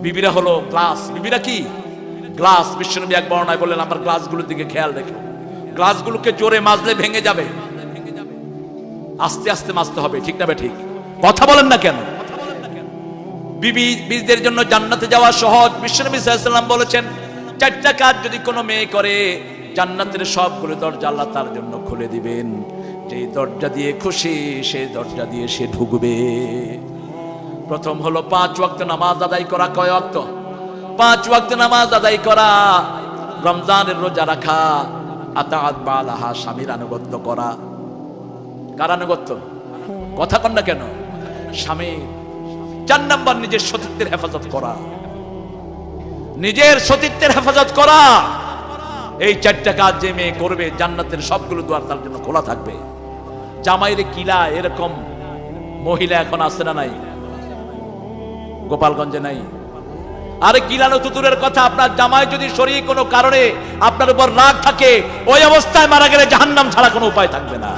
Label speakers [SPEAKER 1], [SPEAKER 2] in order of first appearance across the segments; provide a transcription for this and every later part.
[SPEAKER 1] বিবিরা হলো গ্লাস। বিবিরা কি? গ্লাস। বিশ্বনবী এক বর্ণনায় বললেন, আমার গ্লাসগুলোর দিকে খেয়াল রেখো, গ্লাসগুলোকে জোরে মাজলে ভেঙে যাবে, আস্তে আস্তে মাজতে হবে। ঠিক না? ঠিক কথা বলেন না কেন? বিবিদের জন্য জান্নাতে যাওয়া সহজ। বিশ্বনবী সাল্লাল্লাহু আলাইহি ওয়াসাল্লাম বলেছেন, চারটা কাজ যদি কোনো মেয়ে করে, জান্নাতের সবগুলো দরজা আল্লাহ তার জন্য খুলে দিবেন। যেই দরজা দিয়ে খুশি সেই দরজা দিয়ে সে ঢুকবে। প্রথম হলো 5 ওয়াক্ত নামাজ আদায় করা। কয় ওয়াক্ত? 5 ওয়াক্ত নামাজ আদায় করা। রমজানের রোজা রাখা। আতাআত বালাহা, স্বামীর আনুগত্য করা। কার আনুগত্য? কথা কন না কেন? স্বামীর। 4 নাম্বার, নিজের সতীত্বের হেফাজত করা। নিজের সতীত্বের হেফাজত করা। এই 4টা কাজ যে মেয়ে করবে, জান্নাতের সবগুলো দুয়ার তার জন্য খোলা থাকবে। জামাইরে কিলা এরকম মহিলা এখন আছে না নাই? গোপালগঞ্জে নাই? আরে কিলানো তো দূরের কথা, আপনার জামাই যদি শরীর কোনো কারণে আপনার উপর রাগ থাকে, ওই অবস্থায় মারা গেলে জাহান্নাম ছাড়া কোনো উপায় থাকবে না।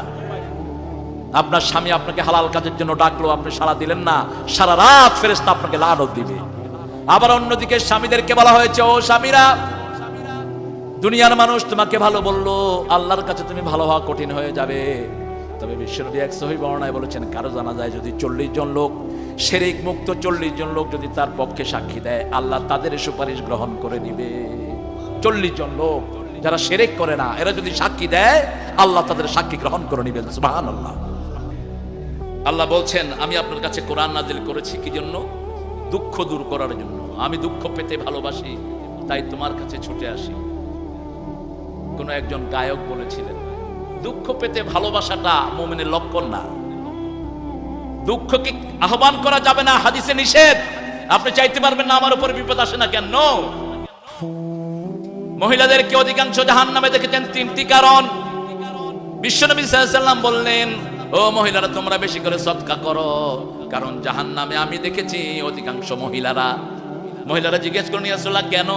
[SPEAKER 1] আপনার স্বামী আপনাকে হালাল কাজের জন্য ডাকলো, আপনি সাড়া দিলেন না, সারা রাত ফেরেশতা আপনাকে লানত দিবে। আবার অন্যদিকে স্বামীদেরকে বলা হয়েছে, ও স্বামীরা, দুনিয়ার মানুষ তোমাকে ভালো বললো, আল্লাহর কাছে তুমি ভালো হওয়া কঠিন হয়ে যাবে। তবে বিশ্বনবী এক সহিহ বর্ণনায় বলেছেন, কারো জানা যায় যদি 40 জন লোক, শিরক মুক্ত 40 জন লোক যদি তার পক্ষে সাক্ষী দেয়, আল্লাহ তাদের সুপারিশ গ্রহণ করে নিবে। 40 জন লোক যারা শিরক করে না, এরা যদি সাক্ষী দেয়, আল্লাহ তাদের সাক্ষী গ্রহণ করে নিবেন। সুবহানাল্লাহ। আল্লাহ বলছেন, আমি আপনার কাছে কোরআন নাজিল করেছি কি জন্য? দুঃখ দূর করার জন্য। আমি দুঃখ পেতে ভালোবাসি, তাই তোমার কাছে ছুটে আসি। কোন একজন গায়ক বলেছিলেন, দুঃখ পেতে ভালোবাসাটা মুমিনের লক্ষণ না। দুঃখকে আহ্বান করা যাবে না, হাদিসে নিষেধ। আপনি চাইতে পারবেন না আমার উপর বিপদ আসে না কেন? মহিলাদেরকে অধিকাংশ জাহান্নামে দেখেছেন 3টি কারণ। বিশ্বনবী সাল্লাল্লাহু আলাইহি ওয়াসাল্লাম বললেন, ও মহিলারা, তোমরা বেশি করে সদকা করো, কারণ জাহান্নামে আমি দেখেছি অধিকাংশ মহিলারা জিজ্ঞেস করেন, ইয়া রাসূলুল্লাহ কেন?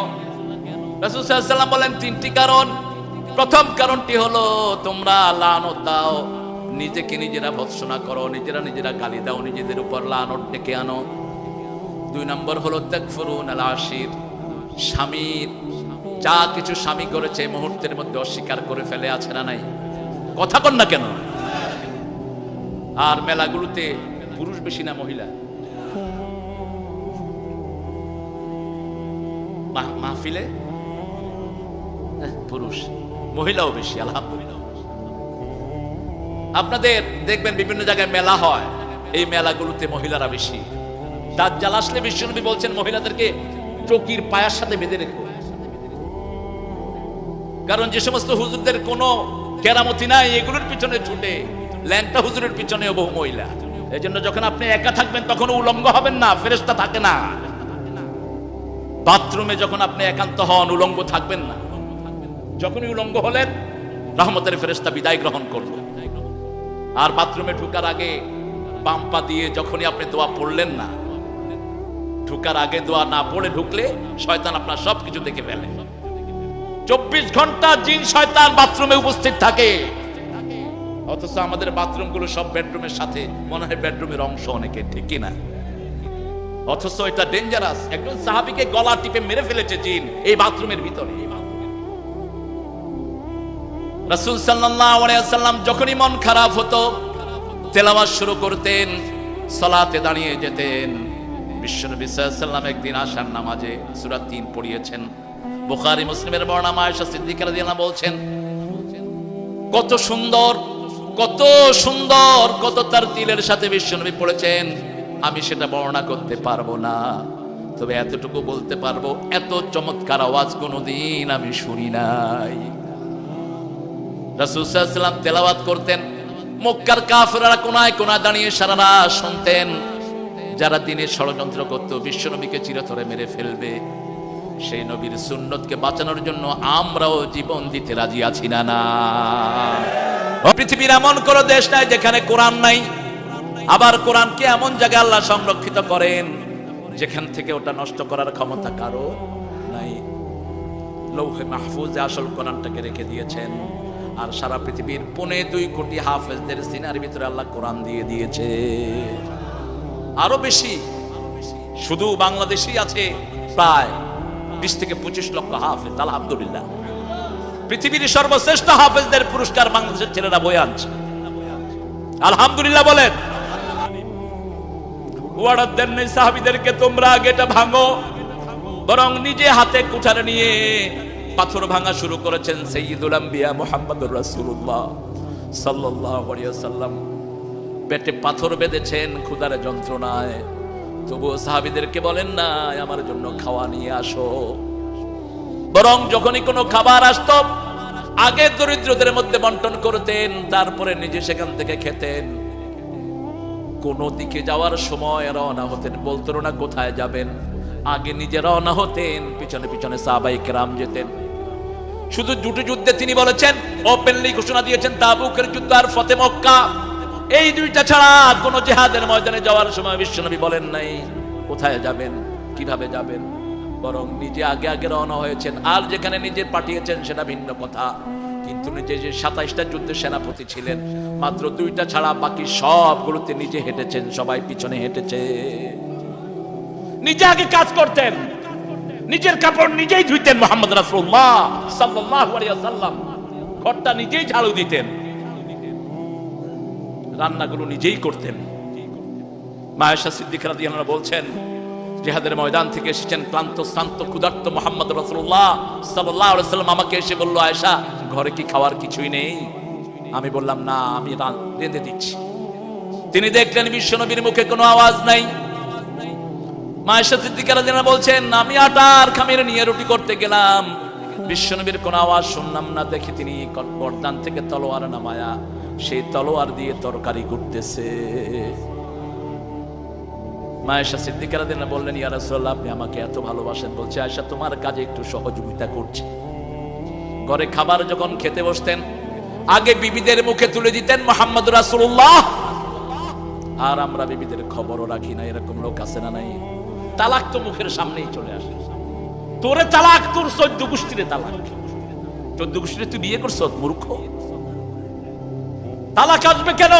[SPEAKER 1] রাসূল সাল্লাল্লাহু আলাইহি ওয়াসাল্লাম বলেন 3টি কারণ। প্রথম কারণটি হলো তোমরা লানত দাও, নিজেকে নিজেরা ভৎসনা করো, নিজেরা গালি দাও, নিজেদের উপর লানত ডেকে আনো। 2 নম্বর হলো তাকফুরুন আল আশির, স্বামীর যা কিছু স্বামী করেছে মুহূর্তের মধ্যে অস্বীকার করে ফেলে, আছে না নাই? কথা কন না কেন? আর মেলাগুলোতে পুরুষ বেশি না মহিলা? মাহফিলে পুরুষ, মহিলাও বেশি। আলহামদুলিল্লাহ। আপনাদের দেখবেন বিভিন্ন জায়গায় মেলা হয়, এই মেলাগুলোতে মহিলারা বেশি। দাজ্জাল আসলে বিশ্বনবী বলছেন মহিলাদেরকে চকির পায়ার সাথে বেঁধে রেখো, কারণ যে সমস্ত হুজুরদের কোনো কেরামতি নাই, এগুলোর পিছনে ছুটে, ল্যাংটা হুজুরের পিছনেও বহু মহিলা। এই জন্য যখন আপনি একা থাকবেন তখন উলঙ্গ হবেন না, ফেরেশতা থাকে না। বাথরুমে যখন আপনি একান্ত হন, উলঙ্গ থাকবেন না। যখনই উলঙ্গ হলেন, রহমতের ফেরেশতা বিদায় গ্রহণ করল। আর বাথরুমে ঢুকার আগে বাম পা দিয়ে যখনই আপনি দোয়া পড়লেন না, ঢুকার আগে দোয়া না পড়ে ঢুকলে শয়তান আপনার সবকিছু দেখে ফেলে। 24 ঘন্টা জিন শয়তান বাথরুমে উপস্থিত থাকে। অথচ আমাদের বাথরুমগুলো সব বেডরুমের সাথে, মনে হয় বেডরুমের অংশ অনেকে, ঠিক কিনা? অথচ এটা ডেঞ্জারাস। একজন সাহাবীকে গলা টিপে মেরে ফেলেছে জিন এই বাথরুমের ভিতরে। রাসূল সাল্লাল্লাহু আলাইহি ওয়াসাল্লাম যখনই মন খারাপ হতো তেলাওয়াত শুরু করতেন, সালাতে দাঁড়িয়ে যেতেন। বিশ্বনবী সাল্লাল্লাহু আলাইহি ওয়াসাল্লাম একদিন আশার নামাজে সূরা 3 পড়িয়েছেন। বুখারী মুসলিমের বর্ণনা, আয়েশা সিদ্দিকা রাদিয়াল্লাহু আনহা বলছেন, কত সুন্দর কত তারতিলের সাথে বিশ্বনবী পড়েছেন, আমি সেটা বর্ণনা করতে পারবো না, তবে এতটুকু বলতে পারবো, এত চমৎকার আওয়াজ কোনোদিন আমি শুনি নাই। রাসূল সাল্লাল্লাহু আলাইহি ওয়াসাল্লাম তেলাওয়াত করতেন, মক্কার কাফেররা কোনায় কোনায় দাঁড়িয়ে সারা রাত শুনতেন। যারা দিনের ষড়যন্ত্র করত বিশ্বনবীকে চিরতরে মেরে ফেলবে, সেই নবীর সুন্নতকে বাঁচানোর জন্য আমরাও জীবন দিতে রাজি আছি না? না। পৃথিবীর এমন কোন দেশ নাই যেখানে কোরআন নাই। আবার কোরআনকে এমন জায়গায় আল্লাহ সংরক্ষিত করেন যেখান থেকে ওটা নষ্ট করার ক্ষমতা কারো নাই। লৌহে মাহফুজে আসল কোরআনটাকে রেখে দিয়েছেন। আর সারা পৃথিবীর 2.25 কোটি হাফেজদের সিনার ভিতরে আল্লাহ কোরআন দিয়ে দিয়েছে। আরো বেশি শুধু বাংলাদেশেই আছে প্রায় 20 থেকে 25 লক্ষ হাফেজ। আলহামদুলিল্লাহ, পৃথিবীর সর্বশ্রেষ্ঠ হাফেজদের পুরস্কার বাংলাদেশের ছেলেরা বয়ে আনছে। আলহামদুলিল্লাহ বলেন। ওয়ার্ডার দেন নাই সাহাবীদেরকে তোমরা আগে এটা ভাঙো, বরং নিজে হাতে কুঠার নিয়ে পাথর ভাঙা শুরু করেছেন সাইয়্যিদুল আম্বিয়া মুহাম্মদুর রাসূলুল্লাহ সাল্লাল্লাহু আলাইহি ওয়াসাল্লাম। পেটে পাথর বেঁধেছেন ক্ষুধার যন্ত্রণায়, তবুও সাহাবীদেরকে বলেন না আমার জন্য খাওয়া নিয়ে আসো, বরং যখনই কোনো খাবার আসতো আগে দরিদ্রদের মধ্যে বন্টন করতেন, তারপরে নিজে সেখান থেকে খেতেন। কোন দিকে যাওয়ার সময় রওনা হতেন, বলতেন না কোথায় যাবেন, আগে নিজে রওনা হতেন, পিছনে পিছনে সাহাবায়ে কেরাম যেতেন। শুধু দুটো যুদ্ধে তিনি বলেছেন, ওপেনলি ঘোষণা দিয়েছেন, তাবুকের যুদ্ধ আর ফতে মক্কা, এই দুইটা ছাড়া কোন জিহাদের ময়দানে যাওয়ার সময় বিশ্বনবী বলেন নাই কোথায় যাবেন, কিভাবে যাবেন, বরং নিজে আগে আগে রওনা হয়েছেন। আর যেখানে নিজে পাঠিয়েছেন সেটা ভিন্ন কথা, কিন্তু নিজে যে 27টা যুদ্ধে সেনাপতি ছিলেন, মাত্র 2টা ছাড়া বাকি সবগুলোতে নিজে হেঁটেছেন, সবাই পিছনে হেঁটেছে। নিজে আগে কাজ করতেন, নিজের কাপড় নিজেই ধুইতেন মুহাম্মদ রাসূলুল্লাহ সাল্লাল্লাহু আলাইহি ওয়াসাল্লাম, ঘরটা নিজেই ঝাড়ু দিতেন, রান্নাগুলো নিজেই করতেন। মা আয়েশা সিদ্দিকা রাদিয়াল্লাহু আনহা বলছেন, জিহাদের ময়দান থেকে এসেছেন ক্লান্ত শ্রান্ত ক্ষুধার্ত মুহাম্মদ রাসূলুল্লাহ সাল্লাল্লাহু আলাইহি ওয়াসাল্লাম আমাকে এসে বলল, আয়েশা ঘরে কি খাওয়ার কিছুই নেই? আমি বললাম না, আমি রেঁধে দিচ্ছি। তিনি দেখলেন বিশ্বনবীর মুখে কোনো আওয়াজ নাই। মা আয়েশা সিদ্দিকা রাদিয়াল্লাহু আনহা বলছেন, আমি আটার খামির নিয়ে রুটি করতে গেলাম, বিশ্বনবীর কোনো আওয়াজ শুনলাম না। দেখি তিনি গর্দান থেকে তলোয়ার নামায়া সেই তলোয়ার দিয়ে তরকারি করতেছে। মা আয়েশা সিদ্দিকা রাদিয়াল্লাহু আনহা বললেন, ইয়া রাসূলুল্লাহ আপনি আমাকে এত ভালোবাসেন। বলছে, আয়েশা তোমার কাজে একটু সহযোগিতা করছি। ঘরে খাবার যখন খেতে বসতেন আগে বিবিদের মুখে তুলে দিতেন মুহাম্মদ রাসূলুল্লাহ, আর আমরা বিবিদের খবরও রাখি না। এরকম লোক আছে না নাই? তালাক তো মুখের সামনেই চলে আসে। তোরে তালাক, তোর 14 গোষ্ঠীরে তালাক। 14 গোষ্ঠীরে তুই বিয়ে করছ মূর্খ। তালাক আসবে কেন?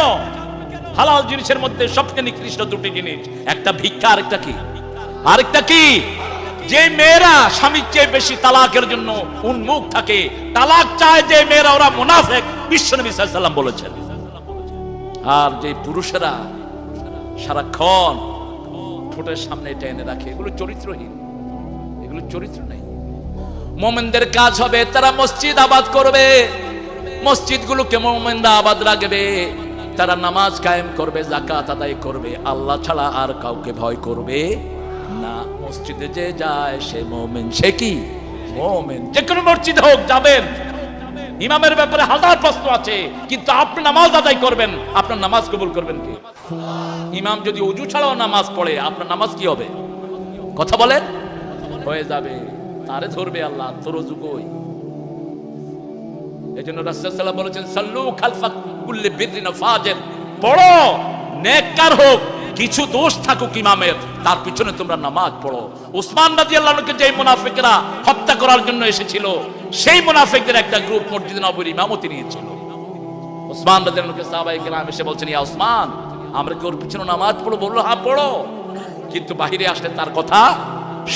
[SPEAKER 1] হালাল জিনিসের মধ্যে সবচেয়ে নিকৃষ্ট দুটি জিনিস, একটা ভিক্ষা, আরেকটা কি? আরেকটা কি? যে মেয়েরা স্বামীর চেয়ে বেশি তালাকের জন্য উন্মুখ থাকে, তালাক চায় যে মেয়েরা, ওরা মুনাফিক, বিশ্বনবী সাল্লাল্লাহু আলাইহি ওয়াসাল্লাম বলেছেন। আর যে পুরুষেরা সারাক্ষণ ঠোঁটের সামনে এটা এনে রাখে, এগুলো চরিত্রহীন, এগুলো চরিত্র নেই। মুমিনদের কাজ হবে তারা মসজিদ আবাদ করবে, মসজিদগুলোকে মুমিনরা আবাদ রাখবে, তারা নামাজ কায়েম করবে, যাকাত আদায় করবে, আল্লাহ ছাড়া আর কাউকে ভয় করবে না। মসজিদে যে যায় সে মুমিন। সে কি মুমিন? যে কোনো মসজিদ হোক যাবেন, ইমামের ব্যাপারে হাজার প্রশ্ন আছে, কিন্তু আপনি নামাজ আদায় করবেন, আপনার নামাজ কবুল করবেন কে? ইমাম যদি ওযু ছাড়াও নামাজ পড়ে, আপনার নামাজ কি হবে? কথা বলেন, হয়ে যাবে, তারে ধরবে আল্লাহ। তোর ওযু কই? এজন্য রাসূল সাল্লাল্লাহু আলাইহি ওয়াসাল্লাম বলেছেন, সাল্লু খালফা কুল্লি বিররিন ওয়া ফাজির, পড়ো, নেককার হোক, কিছু দোষ থাকুক ইমামের, তার পিছনে তোমরা নামাজ পড়ো। উসমান রাদিয়াল্লাহু আনহু কে যে মুনাফিকরা হত্যা করার জন্য এসেছিল, সেই মুনাফিকদের একটা গ্রুপ মসজিদে নববীর ইমামতি নিয়েছিল। উসমান রাদিয়াল্লাহু আনহু কে সাহাবায়ে কেরাম এসে বলছেন, ইয়া উসমান আমরা কি ওর পিছনে নামাজ পড়ো? বললো, হ্যাঁ পড়ো, কিন্তু বাহিরে আসলে তার কথা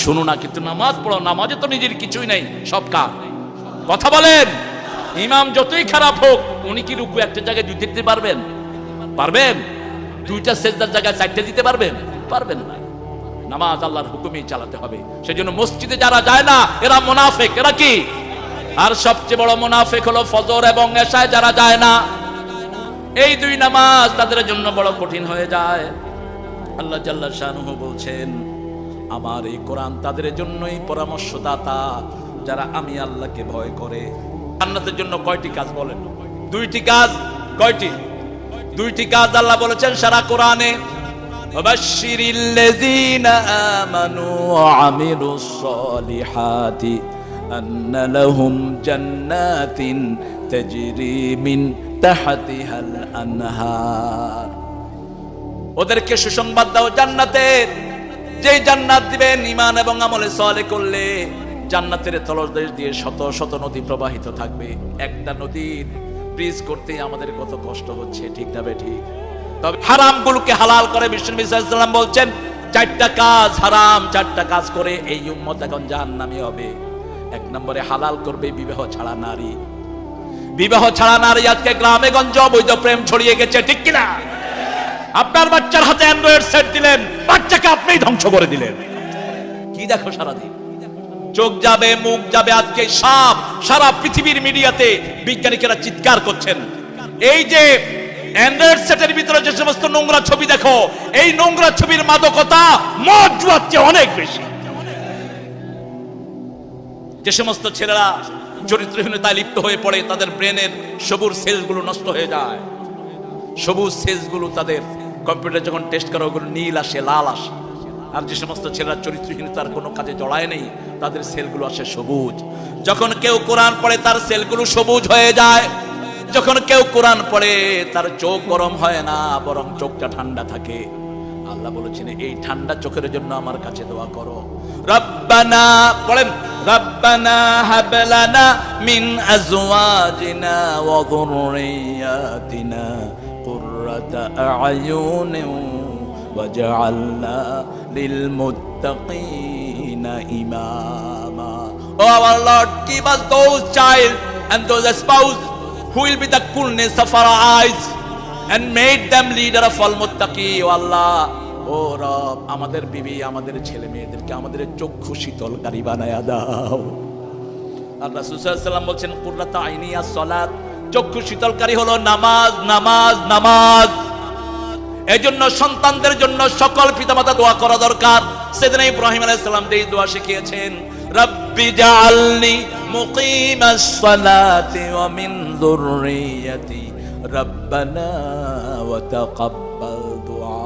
[SPEAKER 1] শুনো না, কিন্তু নামাজ পড়ো। নামাজে তো নিজের কিছুই নাই, সব কাজ। কথা বলেন, ইমাম যতই খারাপ হোক, উনি কি রুকু একটা জায়গায় দুইটা দিতে পারবেন? পারবেন? দুইটা সেজদার জায়গায় চারটে দিতে পারবেন? পারবেন না। নামাজ আল্লাহর হুকুমেই চালাতে হবে। সেজন্য মসজিদে যারা যায় না এরা মুনাফিক। এরা কি? আর সবচেয়ে বড় মুনাফিক হলো ফজর এবং এশায় যারা যায় না। এই দুই নামাজ তাদের জন্য বড় কঠিন হয়ে যায়। আল্লাহ জাল্লা শানুহু বলছেন, আমার এই কোরআন তাদের জন্যই পরামর্শদাতা যারা আমি আল্লাহকে ভয় করে। জান্নাতের জন্য কয়টি কাজ বলেন? 2টি কাজ। কয়টি? 2টি কাজ আল্লাহ বলেছেন সারা কোরআনে। ওয়াবাশশিরিল্লাযীনা আমানু ওয়া আমিলুস সলিহাতি আন্না লাহুম জান্নাতিন তাজরি মিন তাহতিহাল আনহার। ওদেরকে সুসংবাদ দাও জান্নাতের, যেই জান্নাত দিবেন ঈমান এবং আমলে সালেহ করলে জান্নাতের তলদেশ দিয়ে শত শত নদী প্রবাহিত থাকবে। একটা নদীর ব্রিজ করতে আমাদের কত কষ্ট হচ্ছে, ঠিক না বেঠিক? তবে হারামগুলোকে হালাল করে বিশ্বনবী সাল্লাল্লাহু আলাইহি ওয়াসাল্লাম বলছেন, চারটা কাজ হারাম, চারটা কাজ করে এই উম্মত এখন জাহান্নামী হবে। এক নম্বরে হালাল করবে বিবাহ ছাড়া নারী। বিবাহ ছাড়া নারী আজকে গ্রামে গঞ্জে অবৈধ প্রেম ছড়িয়ে গেছে, ঠিক কিনা? আপনার বাচ্চার হাতে অ্যান্ড্রয়েড সেট দিলেন, বাচ্চাকে আপনিই ধ্বংস করে দিলেন। কি দেখো সারাদিন? চোখ যাবে, মুখ যাবে। আজকে সারা পৃথিবীর মিডিয়াতে বিজ্ঞানীরা চিৎকার করছেন, এই যে অ্যান্ড্রয়েড সেটের ভিতরে যে সমস্ত নোংরা ছবি দেখো, এই নোংরা ছবির মাদকতা মদ জুয়ার চেয়ে অনেক বেশি। যে সমস্ত ছেলেরা চরিত্রহীনতায় লিপ্ত হয়ে পড়ে, তাদের ব্রেনের সবুজ সেলগুলো নষ্ট হয়ে যায়। সবুজ সেলগুলো তাদের কম্পিউটার যখন টেস্ট করা ওগুলো নীল আসে, লাল আসে। আর যে সমস্ত ছেলেরা চরিত্রহীনতার কোনো কাজে জড়ায় নেই, তাদের সেলগুলো আসে সবুজ। যখন কেউ কোরআন পড়ে তার সেলগুলো সবুজ হয়ে যায়। যখন কেউ কোরআন পড়ে তার চোখ গরম হয় না, বরং চোখটা ঠান্ডা থাকে। আল্লাহ বলেছেন এই ঠান্ডা চোখের জন্য আমার কাছে দোয়া করো। রব্বানা, বলেন রব্বানা হাব লানা মিন আজওয়াজিনা ওয়া যুররিয়াতিনা কুররাতা আ'য়ুনিন ওয়াজআলনা লিল মুত্তাকিনা ইমামা। Oh our Lord, give us those child and those spouse who will be the coolness of our eyes and made them leader of all muttaqi. O Allah, ও রব, আমাদের বিবি, আমাদের ছেলে মেয়েদেরকে আমাদের চক্ষু শীতলকারী বানায়া দাও। আর রাসূল সাল্লাল্লাহু আলাইহি ওয়াসাল্লাম বলেন কুররাতু আইনি আস-সালাত, চক্ষু শীতলকারী হলো নামাজ, নামাজ, নামাজ। এজন্য সন্তানদের জন্য সকল পিতামাতা দোয়া করা দরকার। সেদিনা ইব্রাহিম আলাইহিস সালাম এই দোয়া শিখিয়েছেন, রব্বি জাআলনি মুকিমাস সালাতি ওয়া মিন যুররিয়াতি রব্বানা ওয়া তাকাব্বাল দুআ।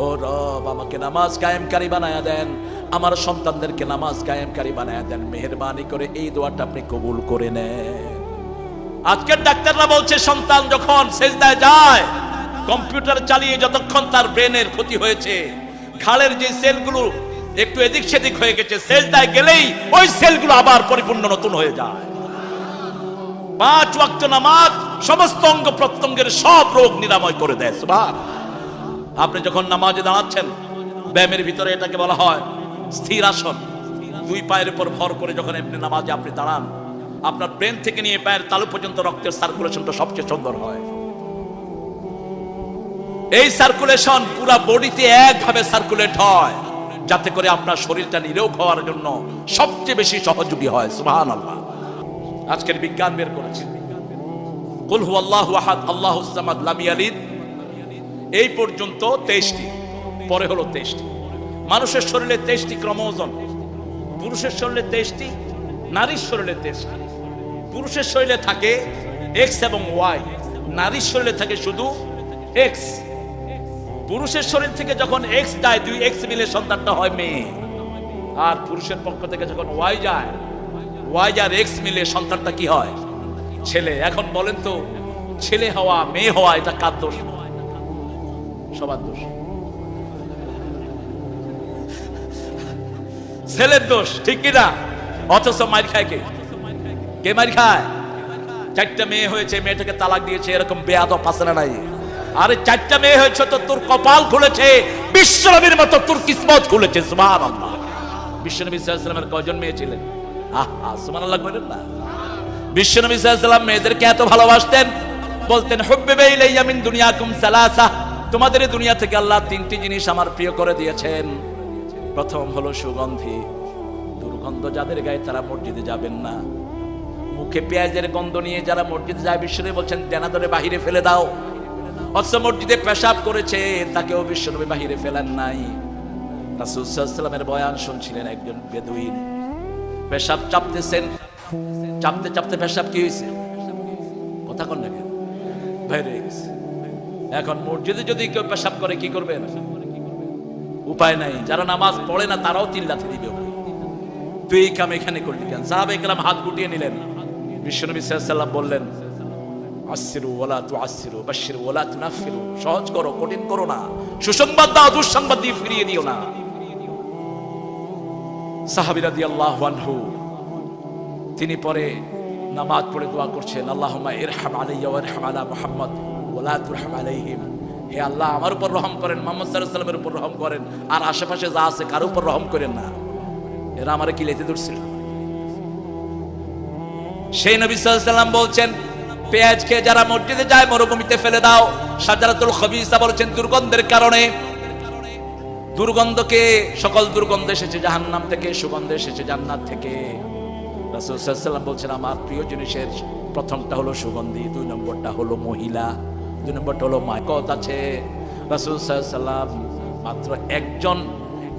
[SPEAKER 1] ও রব, আমাকে নামাজ কায়েমকারী বানায়া দেন, আমার সন্তানদেরকে নামাজ কায়েমকারী বানায়া দেন। মেহেরবানি করে এই দোয়াটা আপনি কবুল করে নেন। আজকের ডাক্তাররা বলছে সন্তান যখন সেজদায় যায়, কম্পিউটার চালিয়ে যতক্ষণ তার ব্রেনের ক্ষতি হয়েছে, ঘাড়ের যে সেলগুলো একটু এদিক সেদিক হয়ে গেছে, সেজদায় গেলেই ওই সেলগুলো আবার পরিপূর্ণ নতুন হয়ে যায়। 5 ওয়াক্ত নামাজ সমস্ত অঙ্গ প্রত্যঙ্গের সব রোগ নিরাময় করে দেয়। সুবহানাল্লাহ। আপনি যখন নামাজে দাঁড়াচ্ছেন, ব্যায়ামের ভিতরে এটাকে বলা হয় স্থির আসন। 2 পায়ের উপর ভর করে যখন আপনি নামাজে আপনি দাঁড়ান, আপনার ব্রেন থেকে নিয়ে পায়ের তালু পর্যন্ত রক্তের সার্কুলেশনটা সবচেয়ে সুন্দর হয়। এই সার্কুলেশন পুরো বডিতে একভাবে সার্কুলেট হয়, যাতে করে আপনার শরীরটা নিরোগ হওয়ার জন্য সবচেয়ে বেশি সহযোগী হয়। সুবহানাল্লাহ। আজকের বিজ্ঞান বের করেছে কুল হুয়াল্লাহু আহাদ আল্লাহুস সামাদ লাম ইয়ালিদ, এই পর্যন্ত 23টি, পরে হলো 23টি। মানুষের শরীরে 23টি ক্রোমোজোম, পুরুষের শরীরে 23টি, নারীর শরীরে 23টি। পুরুষের শরীরে থাকে এক্স এবং ওয়াই, নারীর শরীরে থাকে শুধু এক্স। পুরুষের শরীর থেকে যখন এক্স যায়, 2 এক্স মিলে সন্তানটা হয় মেয়ে। আর পুরুষের পক্ষ থেকে যখন ওয়াই যায়, ওয়াই আর এক্স মিলে সন্তানটা কি হয়? ছেলে। এখন বলেন তো, ছেলে হওয়া মেয়ে হওয়া এটা কার দোষ? সবার দোষ। ছেলের দোষ, ঠিক কিনা? অথচ মার খায় কে? কে মার খায়? 4টা মেয়ে হয়েছে, মেয়েটাকে তালাক দিয়েছে, এরকম বেয়াদব আছে না নাই? আরে 4টা মেয়ে হয়েছে তো তোর কপাল খুলেছে, বিশ্বনবীর মতো তোর কিসমত খুলেছে। সুবহানাল্লাহ। বিশ্বনবী সাল্লাল্লাহু আলাইহি ওয়াসাল্লামের কয়জন মেয়ে ছিলেন? সুবহানাল্লাহ বলেন না। বিশ্বনবী সাল্লাল্লাহু আলাইহি ওয়াসাল্লাম মেয়েদেরকে এত ভালোবাসতেন, বলতেন হুব্বিবা ইলাইয়া মিন দুনিয়াকুম সালাসা, তোমাদের এই দুনিয়া থেকে আল্লাহ 3টি জিনিস আমার প্রিয় করে দিয়েছেন। প্রথম হলো সুগন্ধি। দুর্গন্ধ যাদের গায়ে তারা মসজিদে যাবেন না। মুখে পেঁয়াজের গন্ধ নিয়ে যারা মসজিদে যায়, বিশ্বনবী বলছেন জানাজারে বাহিরে ফেলে দাও। অথচ মসজিদে পেশাব করেছে, তাকেও বিশ্বনবী বাহিরে ফেলেন নাই। রাসূল সাল্লাল্লাহু আলাইহি ওয়াসাল্লামের বয়ান শুনছিলেন একজন বেদুইন, পেশাব চাপতেছেন, চাপতে চাপতে পেশাব কি হয়েছে? কথা কন না কেন? বাইরে গেছে। এখন মসজিদে যদি কেউ পেশাব করে কি করবেন? উপায় নাই। যারা নামাজ পড়ে না তারাও চিল্লাতে দিবে, তুই এই কাম এখানে করলি কেন? সাহাবায়ে কেরাম হাত গুটিয়ে নিলেন। বিশ্বনবী সাল্লাল্লাহু আলাইহি ওয়াসাল্লাম বললেন, আসিরু ওয়ালা তুআসিরু বাশশিরু ওয়ালা তুনাফিরু, সহজ করো, কঠিন করো না। সুসংবাদ দাও, দুঃসংবাদ দিয়ে ফিরিয়ে দিও না। সাহাবী রাদিয়াল্লাহু আনহু তিনি পরে নামাজ পড়ে দোয়া করছেন, আল্লাহুম্মা ইরহাম আলাইয়া ওয়া ইরহাম আলা মুহাম্মদ ওয়া লা তুরহাম আলাইহিম। হে আল্লাহ আমার উপর রহম করেন, মুহাম্মদ সাল্লাল্লাহু আলাইহি ওয়াসাল্লামের উপর রহম করেন, আর আশেপাশে যা আছে কারো উপর রহম করেন না। এরা আমারে কি লেতে ধরছিল? সেই নবী সাল্লাল্লাহু আলাইহি ওয়াসাল্লাম বলছেন, পেঁয়াজ খেয়ে যারা মসজিদে যায় মরুভূমিতে ফেলে দাও। শাজারাতুল খাবিসা বলছেন দুর্গন্ধের কারণে। দুর্গন্ধকে, সকল দুর্গন্ধ এসেছে জাহান্নাম থেকে, সুগন্ধ এসেছে জান্নাত থেকে। রাসূল সাল্লাল্লাহু আলাইহি ওয়াসাল্লাম বলছেন আমার প্রিয় জিনিসের প্রথমটা হলো সুগন্ধি, 2 নম্বরটা হলো মহিলা, 2 নম্বরটা হলো মায়কত আছে। রাসূল সাল্লাল্লাহু আলাইহি ওয়াসাল্লাম মাত্র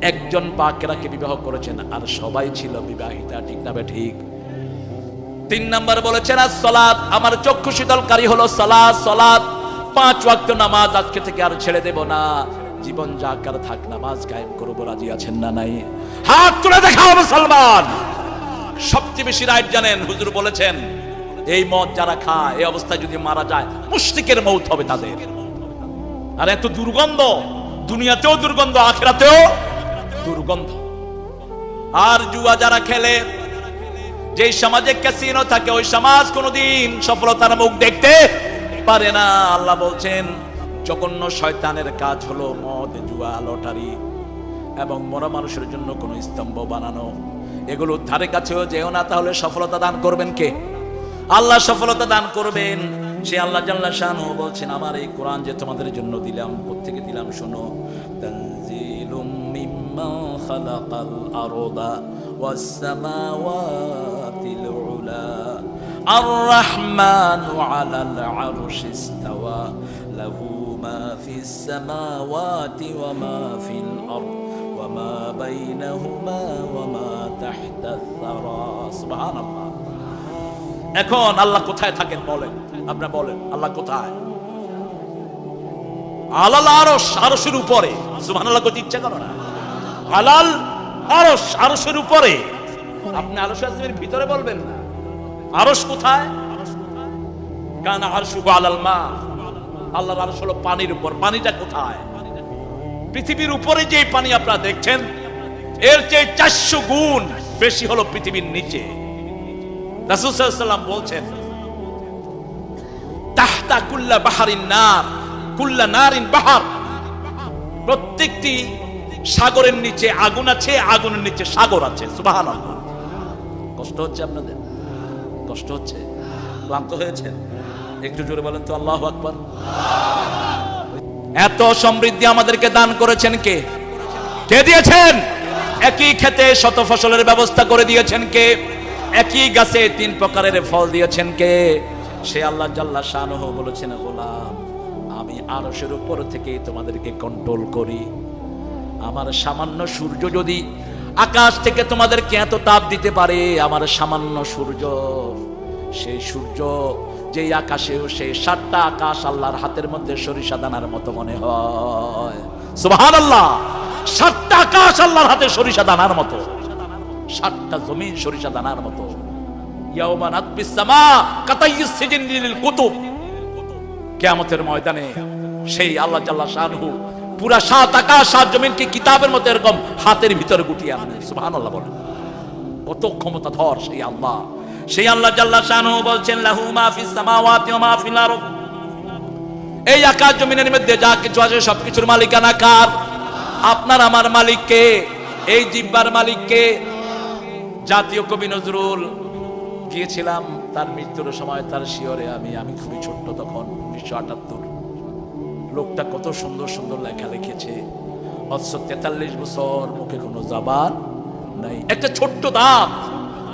[SPEAKER 1] একজন পাকেরাকে বিবাহ করেছেন, আর সবাই ছিল বিবাহিতা, ঠিক না ঠিক? 3 নম্বর বলেছেন as-সালাত, আমার চক্ষু শীতলকারী হলো সালাত। সালাত 5 ওয়াক্ত নামাজ আজকে থেকে আর ছেড়ে দেব না, জীবন যাকার থাক নামাজ কায়েম করব। রাজি আছেন না নাই? হাত তুলে দেখাও মুসলমান। সবচেয়ে বেশি রাইট জানেন, হুজুর বলেছেন এই মদ যারা খায় এই অবস্থায় যদি মারা যায় মুশরিকের মৌত হবে তাদের। আর এত দুর্গন্ধ, দুনিয়াতেও দুর্গন্ধ, আখিরাতেও দুর্গন্ধ। আর জুয়া যারা খেলে, যেই সমাজে ক্যাসিনো থাকে ওই সমাজ কোনোদিন সফলতার মুখ দেখতে পারে না। আল্লাহ বলছেন জঘন্য শয়তানের কাজ হলো মদ, জুয়া, লটারি এবং মরা মানুষের জন্য কোন স্তম্ভ বানানো। এগুলো ধারে কাছেও যেও না, তাহলে সফলতা দান করবেন কে? আল্লাহ সফলতা দান করবেন। সে আল্লাহ জাল্লা শানহু বলছেন আমার এই কোরআন যে তোমাদের জন্য দিলাম, কোত্থেকে দিলাম শোনো, তানজিলুম মিম্মা খালাকাল আরদা ওয়াস সামাওয়াতিল উলা আর রাহমানু আলাল আরশি ইসতাওয়া লাহু মা ফিস সামাওয়াতি ওয়া মা ফিল আরদ ওয়া মা বাইনাহুমা ওয়া মা তাহতাস সারা। সুবহানাল্লাহ। এখন আল্লাহ কোথায় থাকেন বলেন, আপনারা বলেন আল্লাহ কোথায়? আলাল আরশ, আরশের উপরে। সুবহানাল্লাহ করতে ইচ্ছা করো না? আলাল আরশ, আরশের উপরে। আপনি আরশ আযমের ভিতরে বলবেন না। আরশ কোথায়? কানা আরশুহু আলাল মা। আল্লাহর আরশ হলো পানির উপর। পানিটা কোথায়? পৃথিবীর উপরে যে পানি আপনারা দেখছেন এর চেয়ে 400 গুণ বেশি হলো পৃথিবীর নিচে। রাসূল সাল্লাল্লাহু আলাইহি ওয়াসাল্লাম বলছেন তাহতা কুল্লা বাহারিন নার, কুল্লা নারিন বাহার। প্রত্যেকটি সাগরের নিচে আগুন আছে, আগুনের নিচে সাগর আছে। সুবহানাল্লাহ। কষ্ট হচ্ছে আপনাদের? কষ্ট হচ্ছে? ক্লান্ত হয়েছেন? একটু জোরে বলেন তো আল্লাহু আকবার। এত সমৃদ্ধি আমাদেরকে দান করেছেন কে? কে দিয়েছেন? একই খেতে শত ফসলের ব্যবস্থা করে দিয়েছেন কে? একই গাছে 3 প্রকারের ফল দিয়েছেন কে? সে আল্লাহ জাল্লা শানহু বলেছেন গোলাম আমি আরশের উপর থেকে তোমাদেরকে কন্ট্রোল করি। আমার সামান্য সূর্য যদি আকাশ থেকে তোমাদেরকে এত তাপ দিতে পারে, আমার সামান্য সূর্য, সেই সূর্য যেই আকাশেও সেই 7টা আকাশ আল্লাহর হাতের মধ্যে সরিষা দানার মতো মনে হয়। সুবহানাল্লাহ। 7টা আকাশ আল্লাহর হাতে সরিষা দানার মতো, 7টা জমিন সরিষা দানার মতো। ইয়াউমা নাতবিস সামা কাতাইয়িস সিজিন লিল কুতুব। কিয়ামতের ময়দানে সেই আল্লাহ জাল্লা শানহু পুরা 7 আকাশ 7 জমিনকে কিতাবের মতো এরকম হাতের ভিতরে গুটিয়ে আনেন। সুবহানাল্লাহ বলেন। কত ক্ষমতাধর সেই আল্লাহ। সেই আল্লাহ জাল্লা শানহু বলছেন লাহু মা ফিস সামাওয়াতি ওয়া মা ফিল আরদ। এই আকাশ জমিনের মধ্যে যা কিছু আছে সবকিছুর মালিকানা কার? আপনার আমার মালিক কে? এই জিহ্বার মালিক কে? জাতীয় কবি নজরুল গিয়েছিলাম তার মৃত্যুর সময়, তার শিয়রে আমি খুবই ছোট্ট তখন, 1978। লোকটা কত সুন্দর সুন্দর লেখা লিখেছে। অথচ 43 বছর মুখে কোনো জবান নাই। একটা ছোট্ট দাঁত,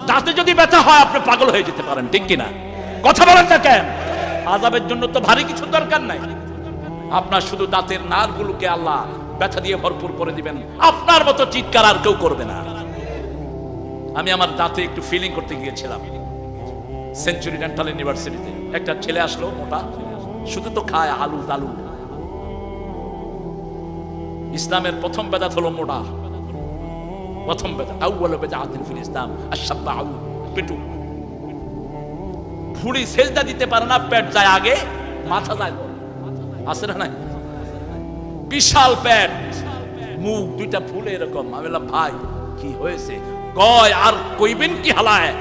[SPEAKER 1] দাঁতে যদি ব্যথা হয় আপনি পাগল হয়ে যেতে পারেন, ঠিক কিনা? কথা বলেন না কেন? আযাবের জন্য তো ভারী কিছু দরকার নাই। আপনার শুধু দাঁতের নার্ভগুলোকে আল্লাহ ব্যথা দিয়ে ভরপুর করে দিবেন, আপনার মতো চিৎকার আর কেউ করবে না। আমি আমার দাঁতে একটু ফিলিং করতে গিয়েছিলাম সেঞ্চুরি ডেন্টাল ইউনিভার্সিটিতে। একটা ছেলে আসলো মোটা, শুধু তো খায় আলু দালু। ইসলামের প্রথম বেদাত হলো মোটা। প্রথম বেদাত আউয়ালু বিদআতিন ফিল ইসলাম আশ-শাব্বাউ পেটু। ভুঁড়ি সেজদা দিতে পারে না, পেট যায় আগে, মাথা যায় পরে। আছে না নাই? বিশাল পেট, মুখ দুইটা ফুলে এরকম। আমি বললাম ভাই কি হয়েছে? কয় আর কইবেন কি হালায়,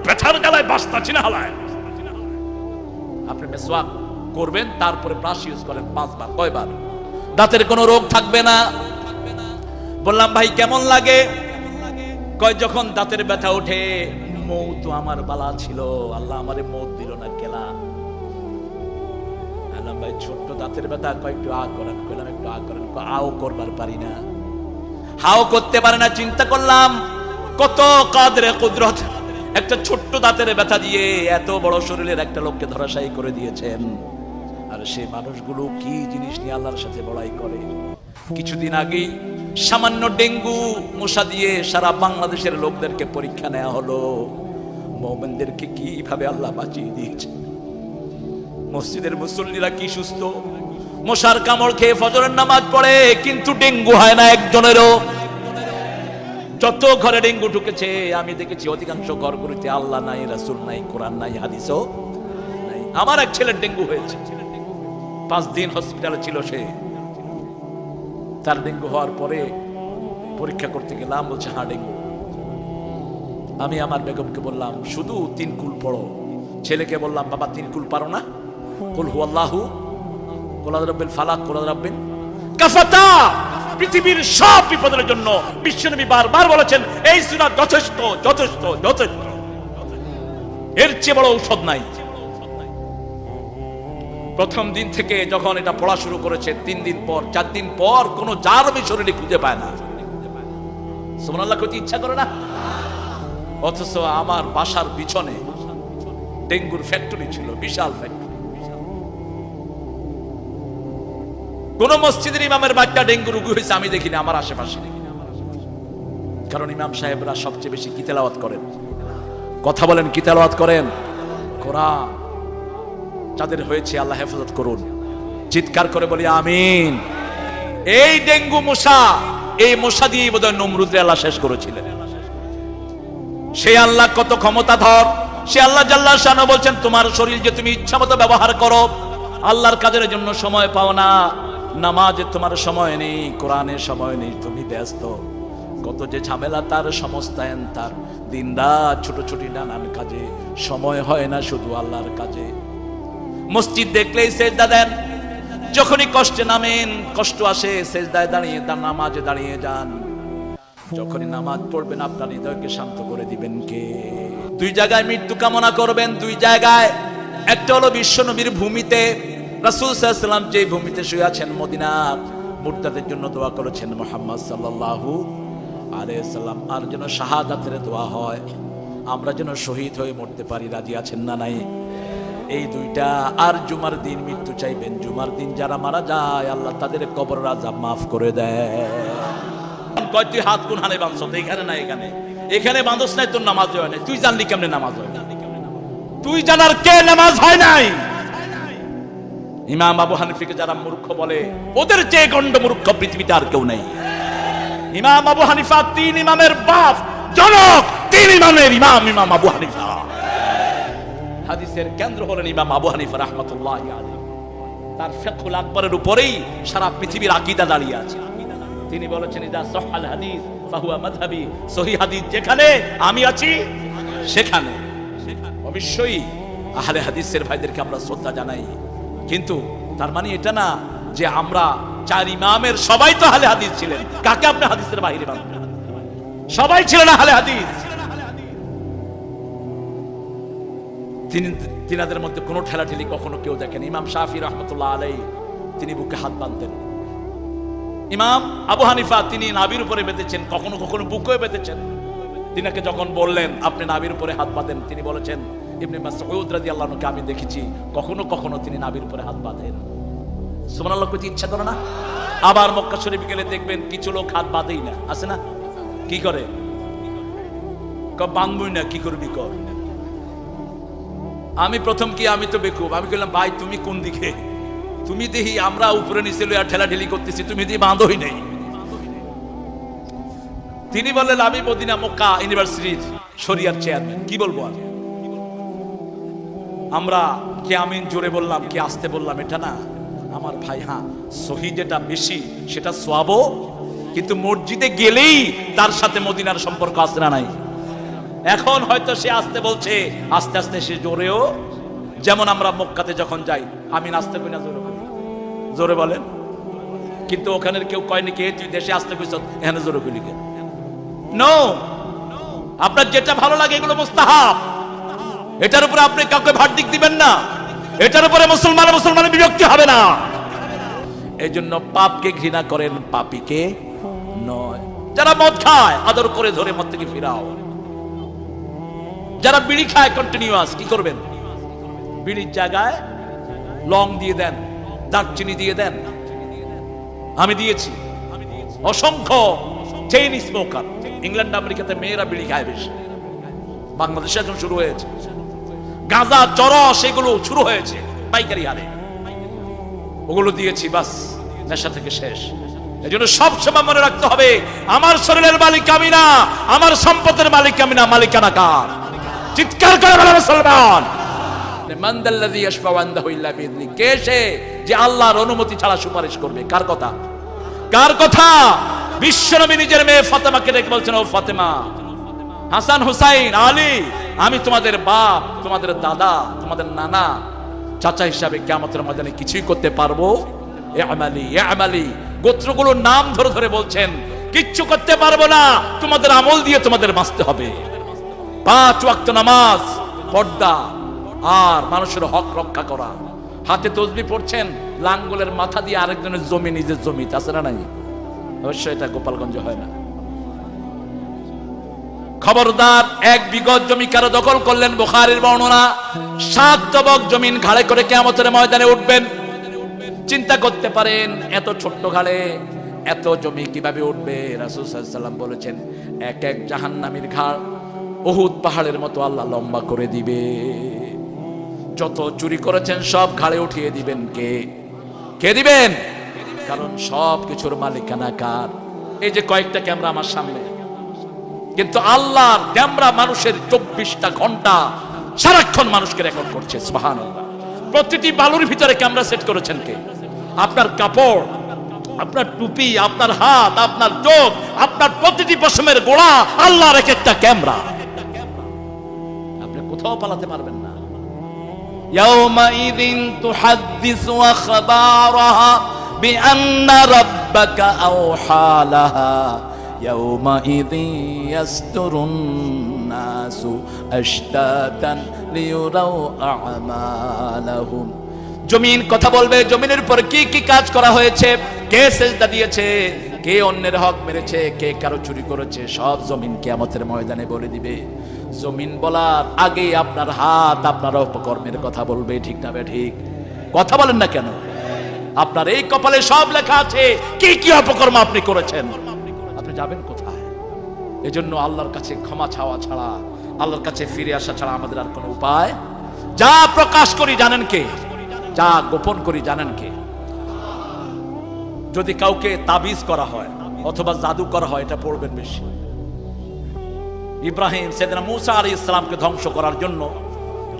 [SPEAKER 1] ব্যথার গলায় বাস্তা চিনা হালায়। আপনি মেসওয়াক করবেন, তারপরে ব্রাশ ইউজ করেন 5 বার। কয়বার? দাঁতের কোনো রোগ থাকবে না। বললাম ভাই কেমন লাগে? কয় যখন দাঁতের ব্যথা ওঠে, মৌত আমার বালা ছিল, আল্লাহ আমারে মৌত দিল না কেলা। বললাম ভাই ছোট্ট দাঁতের ব্যথা, কয় একটু আ করেন। কইলাম একটু আ করেন। আও করবার পারি না, হাও করতে পারে না। চিন্তা করলাম কত কাদরে কুদরত, একটা ছোট্ট দাঁতের ব্যথা দিয়ে এত বড় শরীরের একটা লোককে ধরাশায়ী করে দিয়েছেন। আর সেই মানুষগুলো কি জিনিস নিয়ে আল্লাহর সাথে লড়াই করে। কিছুদিন আগেই সামান্য ডেঙ্গু মশা দিয়ে সারা বাংলাদেশের লোকদেরকে পরীক্ষা নেওয়া হলো। মুমিনদেরকে কিভাবে আল্লাহ বাঁচিয়ে দিয়েছে। মসজিদের মুসল্লিরা কি সুস্থ, মশার কামড় খেয়ে ফজরের নামাজ পড়ে, কিন্তু ডেঙ্গু হয় না একজনেরও। যত ঘরে ডেঙ্গু ঢুকেছে আমি দেখেছি অধিকাংশ ঘরগুলিতে আল্লাহ নাই, রাসূল নাই, কোরআন নাই, হাদিসও নাই। আমার এক ছেলের ডেঙ্গু হয়েছে, 5 দিন হসপিটালে ছিল সে। তার ডেঙ্গু হওয়ার পরে পরীক্ষা করতে গেলাম, বলছে হ্যাঁ ডেঙ্গু। আমি আমার বেগমকে বললাম শুধু 3 কুল পড়ো। ছেলেকে বললাম বাবা 3 কুল পারো না? কুল হুয়াল্লাহু, কুল আযরাব্বিল ফালাক, কুল আযরাব্বিল কাফাতা। পৃথিবীর সব বিপদের জন্য বিশ্বনবী বারবার বলেছেন এই সূরা যথেষ্ট, যথেষ্ট, যথেষ্ট, এর চেয়ে বড় ঔষধ নাই। প্রথম দিন থেকে যখন এটা পড়া শুরু করেছে, 3 দিন পর, 4 দিন পর কোনো জারমি শরীরে খুঁজে পায় না। সুবহানাল্লাহ, করতে ইচ্ছা করে না। অথচ আমার বাসার পিছনে ডেঙ্গুর ফ্যাক্টরি ছিল, বিশাল ফ্যাক্টরি। কোন মসজিদের ইমামের বাচ্চা ডেঙ্গু রোগী হয়েছে আমি দেখিনি আমার আশেপাশে। কারণ ইমাম সাহেবরা সবচেয়ে বেশি কি তেলাওয়াত করেন? কথা বলেন, কি তেলাওয়াত করেন? কোরআন। যাদের হয়েছে আল্লাহ হেফাজত করুন, চিৎকার করে বলি আমিন। এই ডেঙ্গু মশা, এই মশা দিয়ে বোধহয় নমরুদরে আল্লাহ শেষ করেছিলেন। সে আল্লাহ কত ক্ষমতাধর, সে আল্লাহ জাল্লাহ শানু বলছেন তোমার শরীর যে তুমি ইচ্ছা মতো ব্যবহার করো, আল্লাহর কাজের জন্য সময় পাও না, নামাজে তোমার সময় নেই, কোরআনের সময় নেই, তুমি ব্যস্ত। কত যে ঝামেলা তার সমস্তায়ন, তার দিন রাত ছোট ছোট নানান কাজে সময় হয় না শুধু আল্লাহর কাজে। মসজিদ দেখলেই সেজদা দেন, যখনই কষ্টে নামেন, কষ্ট আসে সেজদায় দাঁড়িয়ে নামাজে দাঁড়িয়ে যান। যখনই নামাজ পড়বেন আপনার হৃদয়কে শান্ত করে দিবেন কে? 2 জায়গায় মৃত্যু কামনা করবেন, 2 জায়গায়। একটা হলো বিশ্বনবীর ভূমিতে, রাসূল সাল্লাল্লাহু আলাইহি ওয়াসাল্লাম যে ভূমিতে শুয়ে আছেন মদিনার, মুর্তাদের জন্য দোয়া করেছেন মুহাম্মদ সাল্লাল্লাহু আলাইহি ওয়াসাল্লাম। আর যেন শাহাদাতের দোয়া হয়, আমরা যেন শহীদ হয়ে মরতে পারি। রাজি আছেন না নাই? এই 2টা। আর জুমার দিন মৃত্যু চাইবেন। জুমার দিন যারা মারা যায় আল্লাহ তাদের কবরের আযাব মাফ করে দেয়। কয় তুই হাত কোন হানে বাঁধছ? এখানে না, এখানে এখানে বাঁধস নাই, তোর নামাজ হয় নাই। তুই জানলি কেমনে নামাজ হয়? তুই জানার কে নামাজ হয় নাই? ইমাম আবু হানিফাকে যারা মূর্খ বলে, ওদের চেয়ে গন্ড মূর্খ পৃথিবীতে আর কেউ নেই। ইমাম আবু হানিফা 3 ইমামের বাপ, জনক 3 ইমামের ইমাম, ইমাম আবু হানিফা। হাদিসের কেন্দ্র হলেন ইমাম আবু হানিফা রাহমাতুল্লাহি আলাইহি। তার ফিকহুল আকবরের উপরেই সারা পৃথিবীর আকীদা দাঁড়িয়ে আছে। তিনি বলেছেন ইদা সাহাল হাদিস ফাহুয়া মাযহাবি, সহিহ হাদিস যেখানে আমি আছি সেখানে। অবশ্যই আহলে হাদিসের ভাইদেরকে আমরা শ্রদ্ধা জানাই, কিন্তু তার মানে এটা না যে আমরা 4 ইমামের সবাই তো আহলে হাদিস ছিলেন। কাকে আপনি হাদিসের বাইরে বাঁধবেন? সবাই ছিলেন আহলে হাদিস। তিনাদের মধ্যে কোনো ঠেলাঠেলি কখনো কেউ দেখেন। ইমাম শাফি রহমতুল্লাহ আলাইহি তিনি বুকে হাত বাঁধতেন। ইমাম আবু হানিফা তিনি নাভির উপরে বেঁধেছেন, কখনো কখনো বুকে বেঁধেছেন। তিনাকে যখন বললেন আপনি নাভির উপরে হাত বাঁধেন, তিনি বলেছেন ইবনে মাসউদ রাদিয়াল্লাহু আনহুকে আমি দেখেছি কখনো কখনো তিনি নাভির উপরে হাত বাঁধেন। সুবহানাল্লাহ, কইতে ইচ্ছা করে না? আবার মক্কা শরীফ গেলে দেখবেন কিছু লোক হাত বাঁধেই না, আছে না? কি করে? বাঁধবই না, কি করবি কর। আমি প্রথম কি, আমি তো বেকুব, আমি বললাম ভাই তুমি কোন দিকে? তুমি দেখি আমরা উপরে নিচে লইয়া ঠেলাঠেলি করতেছি, তুমি দিয়ে বাঁধোই নেই। তিনি বললেন আমি মদিনা মক্কা ইউনিভার্সিটির শরিয়ার চেয়ারম্যান, কি বলবো আর? আমরা কে আমিন জোরে বললাম কি আস্তে বললাম এটা না আমার ভাই। হ্যাঁ, সহি যেটা বেশি সেটা সওয়াবও, কিন্তু মসজিদে গেলেই তার সাথে মদিনার সম্পর্ক আছে না নাই? এখন হয়তো সে আস্তে বলছে, আস্তে আস্তে সে জোরেও যেমন আমরা মক্কাতে যখন যাই, আমি নাচতে কই না জোরে করি? জোরে বলেন। কিন্তু ওখানের কেউ কয় নাকি তুই দেশে আসতে কইছ এখানে জোরে কইলি কেন? নো, আপনার যেটা ভালো লাগে এগুলো মুস্তাহাব, এটার উপরে আপনি কাউকে ভার্ডিক দিবেন না, এটার উপরে মুসলমানের বিরক্তি হবে না। এই জন্য পাপকে ঘৃণা করেন, পাপীকে নয়। যারা মদ খায় আদর করে ধরে মদ থেকে ফিরাও। যারা বিড়ি খায় কন্টিনিউয়াস, কি করবেন? বিড়ির জায়গায় লং দিয়ে দেন, দারচিনি দিয়ে দেন। আমি দিয়েছি অসংখ্য চেইন স্মোকার। ইংল্যান্ড আমেরিকাতে মেয়েরা বিড়ি খায় বেশি, বাংলাদেশে এখন শুরু হয়েছে। গাঁজা চরস এগুলো শুরু হয়েছে পাইকারি হারে, ওগুলো দিয়েছি, বাস নেশা থেকে শেষ। এই জন্য সবসময় মনে রাখতে হবে, আমার শরীরের মালিক আমি না, আমার সম্পদের মালিক আমি না, মালিকানা কার? চিৎকার করে বলো মুসলমান। মানদাল্লাযী ইয়াশফাউ ইনদাহু ইল্লা বিইذনি, কে সে যে আল্লাহর অনুমতি ছাড়া সুপারিশ করবে? কার কথা? কার কথা? বিশ্বনবী নিজের মেয়ে ফাতেমাকে ডেকে বলছেন, ও ফাতেমা, হাসান হুসাইন আলী, আমি তোমাদের বাপ, তোমাদের দাদা, তোমাদের নানা, চাচা হিসাবে কিয়ামতের ময়দানে কিছুই করতে পারবো? ইয়ামালি ইয়ামালি, গোত্রগুলোর নাম ধরে ধরে বলছেন, কিচ্ছু করতে পারবো না, তোমাদের আমল দিয়ে তোমাদের বাঁচতে হবে। 5 ওয়াক্ত নামাজ, পর্দা, আর মানুষের হক রক্ষা করা। হাতে তসবিহ পড়ছেন, লাঙ্গলের মাথা দিয়ে আরেকজনের জমি নিজের জমি, আছে না নাই? অবশ্যই এটা গোপালগঞ্জে হয় না। খবরদার, 1 বিঘত জমি কারো দখল করলেন, বুখারীর বর্ণনা, 7 তবক জমিন ঘাড়ে করে কিয়ামতের ময়দানে উঠবেন। চিন্তা করতে পারেন এত ছোট্ট ঘাড়ে এত জমি কিভাবে উঠবে? রাসূল সাল্লাল্লাহু আলাইহি ওয়াসাল্লাম বলেছেন, এক এক জাহান্নামীর ঘাড় উহুদ পাহাড়ের মতো আল্লাহ লম্বা করে দিবে। যত চুরি করেছেন সব ঘাড়ে উঠিয়ে দিবেন। কে? কে দিবেন? কারণ সব কিছুর মালিকানা কার? এই যে কয়েকটা ক্যামেরা আমার সামনে, কিন্তু আল্লাহর ক্যামেরা মানুষের 24টা ঘন্টা সারাক্ষণ মানুষকে রেকর্ড করছে। সুবহানাল্লাহ। প্রতিটি বালুর ভিতরে ক্যামেরা সেট করেছেন কে? আপনার কাপড়, আপনার টুপি, আপনার হাত, আপনার চোখ, আপনার প্রতিটি পশমের গোড়া আল্লাহর এক একটা ক্যামেরা। আপনি কোথাও পালাতে পারবেন না। ইয়াউমাইযিন তুহাদ্দিসু আখবারাহা বিআন্না রাব্বাকা আওহা লাহা ইয়াউমাইযিন ইয়াসতুরুন নাসু আশতাতান লিয়ুরাউ আ'মালাহুম। জমিন কথা বলবে, জমিনের উপর কি কি কাজ করা হয়েছে, কে সেজদা দিয়েছে, কে অন্যের হক মেরেছে, কে কারো চুরি করেছে, সব জমিন কিয়ামতের ময়দানে বলে দিবে। জমিন বলার আগে আপনার হাত আপনার অপকর্মের কথা বলবে। ঠিক না বে ঠিক? কথা বলেন না কেন? আপনার এই কপালে সব লেখা আছে কি কি অপকর্ম আপনি করেছেন। আপনি যাবেন কোথায়? এজন্য আল্লাহর কাছে ক্ষমা চাওয়া ছাড়া, আল্লাহর কাছে ফিরে আসা ছাড়া আমাদের আর কোনো উপায়। যা প্রকাশ করি জানেন কে? যা গোপন করি জানেন কে? যদি কাউকে তাবিজ করা হয় অথবা জাদু করা হয়, এটা পড়বেন বেশি। ইব্রাহিম সাইয়েদনা মুসা আলাইহিস সালামকে ধ্বংস করার জন্য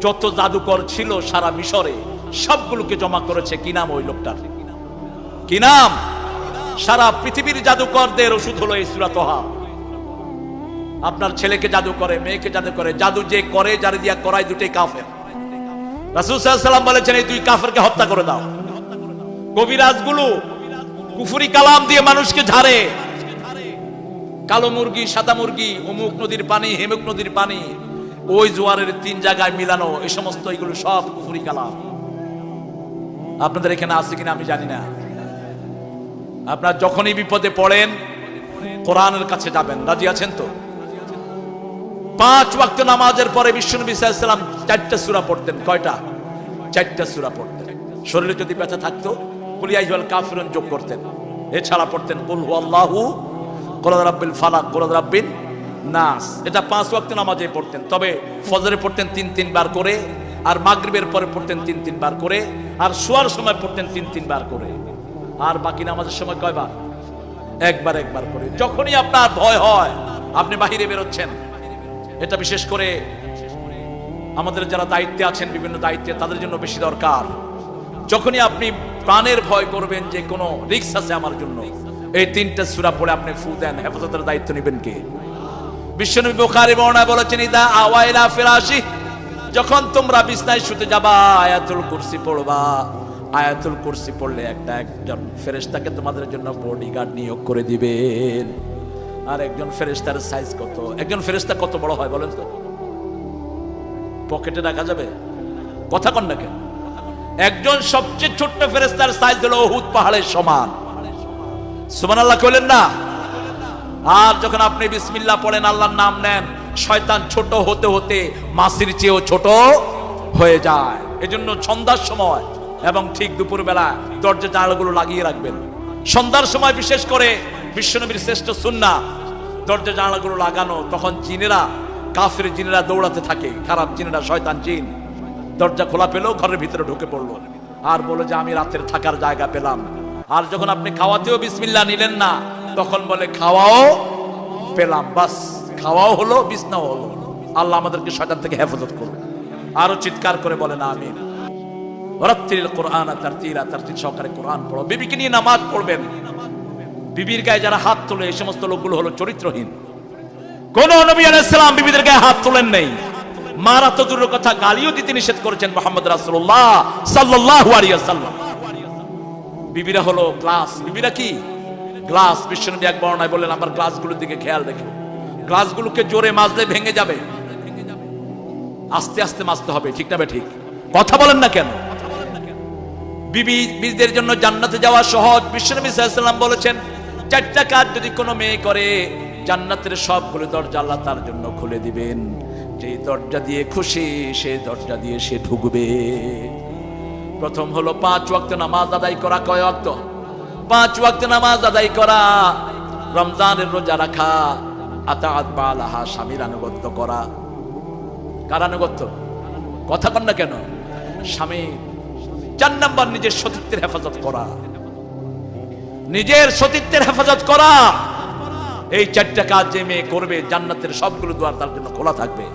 [SPEAKER 1] যত জাদুকর ছিল সারা মিশরে সবগুলোকে জমা করেছে। কি নাম ওই লোকটার? কি নাম? সারা পৃথিবীর জাদুকরদের ওষুধ হলো এই সূরা তোহা। আপনার ছেলেকে জাদু করে, মেয়েকে জাদু করে, জাদু যে করে যারে দিয়া করায় দুটোই কাফের। রাসূল সাল্লাল্লাহু আলাইহি ওয়াসাল্লাম বলেছেন, এই 2 কাফেরকে হত্যা করে দাও। কবিরাজগুলো কুফরি কালাম দিয়ে মানুষকে ঝাড়ে। কালো মুরগি, সাদা মুরগি, অমুক নদীর পানি, হেমুক নদীর পানি, ওই জোয়ারের 3 জায়গায় মিলানো, এই সমস্ত এগুলো সব কুফরি কালাম। আপনাদের এখানে আছে কিনা আমি জানি না। আপনার যখনই বিপদে পড়েন কোরআনের কাছে যাবেন। রাজি আছেন তো? 5 ওয়াক্ত নামাজের পরে বিশ্বনবী সাল্লাল্লাহু আলাইহি ওয়াসাল্লাম 4টা সূরা পড়তেন। কয়টা? 4টা সূরা পড়তেন। শরীরে যদি ব্যথা থাকতো কুল ইয়া আইয়ুহাল কাফিরুন যোগ করতেন। এছাড়া পড়তেন কুল হুয়াল্লাহু, কুল রাব্বিল ফালাক, কুল রাব্বিন নাস। এটা 5 ওয়াক্ত নামাজে পড়তেন। তবে ফজরে পড়তেন 3 বার করে, আর মাগরিবের পরে পড়তেন 3 বার করে, আর শোয়ার সময় পড়তেন 3 বার করে। আর বাকি নামাজের সময় কয়বার? একবার করে। যখনই আপনার ভয় হয় আপনি বাহিরে বেরোচ্ছেন, এটা বিশেষ করে আমাদের যারা দায়িত্বে আছেন, বিভিন্ন দায়িত্বে, তাদের জন্য বেশি দরকার। যখনই আপনি প্রাণের ভয় করবেন যে কোনো রিস্ক আছে আমার জন্য, এই 3টা সূরা পড়ে আপনি ফু দেন। হেফাজতের দায়িত্ব নেবেন কে? বিশ্বনবী বুখারী বর্ণনায় বলেছেন, ইদা আওয়া ইলা ফিরাশি, যখন তোমরা বিছনায় শুতে যাবা আয়াতুল কুরসি পড়বা। আয়াতুল কুরসি পড়লে একজন ফেরেশতাকে তোমাদের জন্য বডিগার্ড নিয়োগ করে দিবেন। আর একজন ফেরেশতার সাইজ কত? একজন ফেরেশতা কত বড় হয় বলেন তো? পকেটে রাখা যাবে? কথা কন না কেন? একজন সবচেয়ে ছোট্ট ফেরেশতার সাইজ হলো উহুদ পাহাড়ের সমান। সুবহানাল্লাহ কইলেন না? আর যখন আপনি বিসমিল্লাহ পড়েন, আল্লাহর নাম নেন, শয়তান ছোট হতে হতে মাছির চেয়েও ছোট হয়ে যায়। এজন্য সন্ধ্যার সময় এবং ঠিক দুপুর বেলা দরজা জানালাগুলো লাগিয়ে রাখবেন। সন্ধ্যার সময় বিশেষ করে বিশ্বনবীর শ্রেষ্ঠ সুন্নাহ দরজা জানালাগুলো লাগানো। তখন জিনেরা, কাফের জিনেরা দৌড়াতে থাকে, খারাপ জিনেরা, শয়তান জিন দরজা খোলা পেলেও ঘরের ভিতরে ঢুকে পড়লো আর বলে যে আমি রাতের থাকার জায়গা পেলাম। আর যখন আপনি খাওয়াতেও বিসমিল্লাহ নিলেন না, তখন বলে খাওয়াও পেলাম। বাস, খাওয়াও হলো, বিছনাও হলো। আল্লাহ আমাদেরকে শয়তান থেকে হেফাজত করুন। আরো চিৎকার করে বলেন আমিন। ওয়ারাত্তিল কোরআন তারতিলা, তারতিল সহকারে কোরআন পড়ো। বিবিকে নিয়ে নামাজ পড়বেন। বিবির গায়ে যারা হাত তোলে এই সমস্ত লোকগুলো হলো চরিত্রহীন। কোন নবী আলাইহিস সালাম বিবিদের গায়ে হাত তোলেন নাই। মারা তো দূরের কথা, গালিও দিতে নিষেধ করেছেন মুহাম্মদ রাসূলুল্লাহ সাল্লাল্লাহু আলাইহি ওয়াসাল্লাম। বিবিরা হলো গ্লাস। বিবিরা কি? গ্লাস। বিশ্বনবী এক বর্ণনায় বললেন আমার গ্লাসগুলোর দিকে খেয়াল রেখো। গ্লাসগুলোকে জোরে মাজলে ভেঙে যাবে, আস্তে আস্তে মাজতে হবে। ঠিক না বে ঠিক? কথা বলেন না কেন? বিবিদের জন্য জান্নাতে যাওয়া সহজ। বিশ্বনবী সাল্লাল্লাহু আলাইহি ওয়াসাল্লাম বলেছেন চারটা কাজ যদি কোনো মেয়ে করে, জান্নাতের সবগুলো দরজা আল্লাহ তার জন্য খুলে দিবেন। যে দরজা দিয়ে খুশি সেই দরজা দিয়ে সে ঢুকবে। প্রথম হলো 5 ওয়াক্ত নামাজ আদায় করা। কয় ওয়াক্ত? 5 ওয়াক্ত নামাজ আদায় করা। রমজানের রোজা রাখা। আতাআত বালাহা, স্বামীর আনুগত্য করা। কার আনুগত্য? কথা কন না কেন? স্বামী। 4 নাম্বার নিজের সতীত্বের হেফাজত করা। নিজের সতীত্বের হেফাজত করা। এই 4টা কাজ যে মেয়ে করবে, জান্নাতের সবগুলো দুয়ার তার জন্য খোলা থাকবে।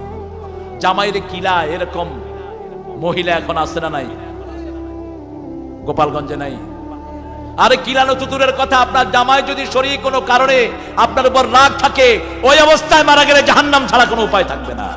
[SPEAKER 1] জামাইরে কিলা এরকম মহিলা এখন আছে না নাই? গোপালগঞ্জে নাই? আরে কিলানো তো দূরের কথা, আপনার জামাই যদি শরীর কোনো কারণে আপনার উপর রাগ থাকে, ওই অবস্থায় মারা গেলে জাহান্নাম ছাড়া কোনো উপায় থাকবে না।